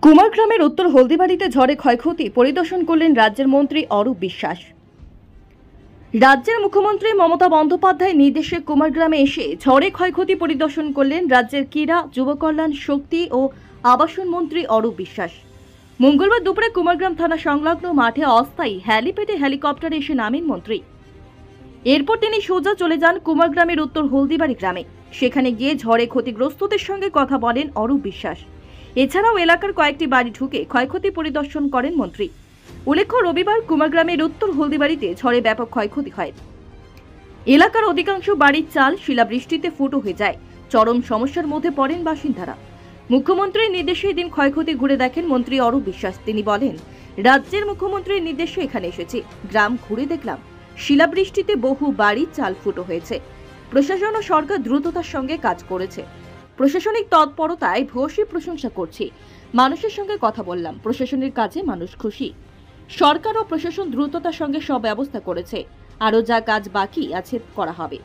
কুমারগ্রামের উত্তর হলদিবাড়িতে ঝড়ে ক্ষয়ক্ষতি পরিদর্শন করলেন রাজ্যের মন্ত্রী অরূপ বিশ্বাস। রাজ্যের মুখ্যমন্ত্রী মমতা বন্দ্যোপাধ্যায়ের নির্দেশে কুমারগ্রামে এসে ঝড়ে ক্ষয়ক্ষতি পরিদর্শন করলেন রাজ্যের ক্রীড়া, যুব কল্যাণ, শক্তি ও আবাসন মন্ত্রী অরূপ বিশ্বাস। মঙ্গলবার দুপুরে কুমারগ্রাম থানা সংলগ্ন মাঠে অস্থায়ী হ্যালিপ্যাডে হেলিকপ্টারে এসে নামেন মন্ত্রী। এরপর তিনি সোজা চলে যান কুমারগ্রামের উত্তর হলদিবাড়ি গ্রামে। সেখানে গিয়ে ঝড়ে ক্ষতিগ্রস্তদের সঙ্গে কথা বলেন অরূপ বিশ্বাস। এছাড়াও এলাকার কয়েকটি বাড়ি ঢুকে ক্ষয়ক্ষতি পরিদর্শন করেন মন্ত্রী। উল্লেখ্য, রবিবার কুমারগ্রামের উত্তর হলদিবাড়িতে ঝড়ে ব্যাপক ক্ষয়ক্ষতি হয়। এলাকার অধিকাংশ বাড়ির চাল শিলাবৃষ্টিতে ফুটো হয়ে যায়। চরম সমস্যার মধ্যে পড়েন বাসিন্দারা। মুখ্যমন্ত্রীর নির্দেশে এদিন ক্ষয়ক্ষতি ঘুরে দেখেন মন্ত্রী অরূপ বিশ্বাস। তিনি বলেন, রাজ্যের মুখ্যমন্ত্রীর নির্দেশে এখানে এসেছি, গ্রাম ঘুরে দেখলাম, শিলাবৃষ্টিতে বহু বাড়ির চাল ফুটো হয়েছে। প্রশাসন ও সরকার দ্রুততার সঙ্গে কাজ করেছে। প্রশাসনিক তৎপরতায় ভূয়সী প্রশংসা করছি। মানুষের সঙ্গে কথা বললাম, প্রশাসনের কাজে মানুষ খুশি। সরকার ও প্রশাসন দ্রুততার সঙ্গে সব ব্যবস্থা করেছে, আরও যা কাজ বাকি আছে করা হবে।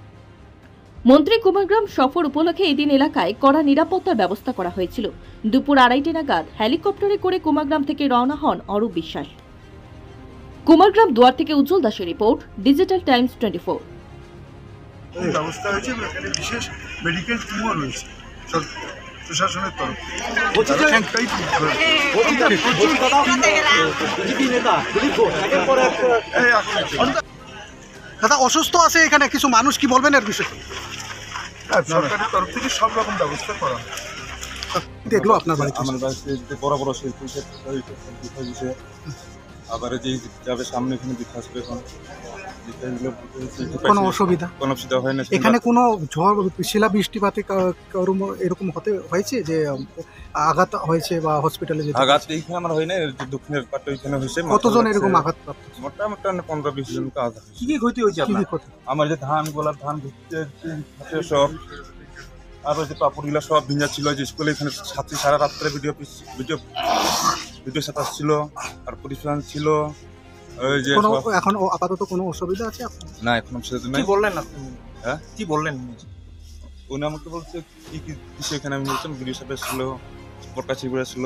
মন্ত্রী কুমারগ্রাম সফর উপলক্ষে এদিন এলাকায় কড়া নিরাপত্তার ব্যবস্থা করা হয়েছিল। দুপুর 2:30 নাগাদ হেলিকপ্টারে করে কুমারগ্রাম থেকে রওনা হন অরূপ বিশ্বাস। কুমারগ্রাম দুয়ার থেকে উজ্জ্বল দাসের রিপোর্ট, ডিজিটাল টাইমস 24। ব্যবস্থা হয়েছে, এখানে বিশেষ মেডিকেল টিমও রয়েছে প্রশাসনের তরফ দাদা অসুস্থ আছে এখানে কিছু মানুষ, কি বলবেন এর বিষয়ে? সরকারের তরফ থেকে সব রকম ব্যবস্থা করা হয়। দেখলো আপনার বাড়িতে আমার বাড়িতে যে বড় বড় শিল্পী হয়েছে, আবার যে যাবে সামনে এখানে দিতে আসবে, এখন কোনো অসুবিধা হয় না এখানে? কোনো ঝড় শিলাবৃষ্টিপাতে এরকম হতে হয়েছে যে আঘাত হয়েছে বা হসপিটালে যেতে? আঘাত এইখানে আমার হয় না, দক্ষিণের পাটে ওইখানে হয়েছে। কতজন এরকম আঘাত প্রাপ্ত? মোটামুটি 15-20 জন আঘাত হয়েছে। কি ক্ষতি হয়েছে আপনার? আমার যে ধান গোলা ধান সব, আর ওই যে পাপড়গুলা সব ভিজা ছিল। যে স্কুলে এখানে ছাত্রী সারা রাত্রে ভিডিও সাথে ছিল, আর পরিষ্কার ছিল। ওই যে এখন আপাতত কোনো অসুবিধা আছে আপনার? না, এখন সেটা কি বললেন আপনি? হ্যাঁ, কি বললেন? উনি আমাকে বলছে কি কি দিছে এখানে। আমি বলছিলাম ভিডিও সাথে ছিল, পটকা চিগুড়া ছিল,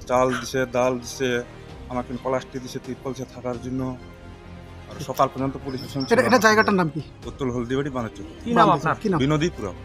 চাল দিছে, ডাল দিছে, আমাকে প্লাস্টিক দিছে তিরপল থাকার জন্য। আর সকাল পর্যন্ত পরিবেশন। এটা জায়গাটার নাম কি? উত্তর হলদিবাড়ি, বাণিজ্য। কি নাম আপনার? বিনোদীপুরম।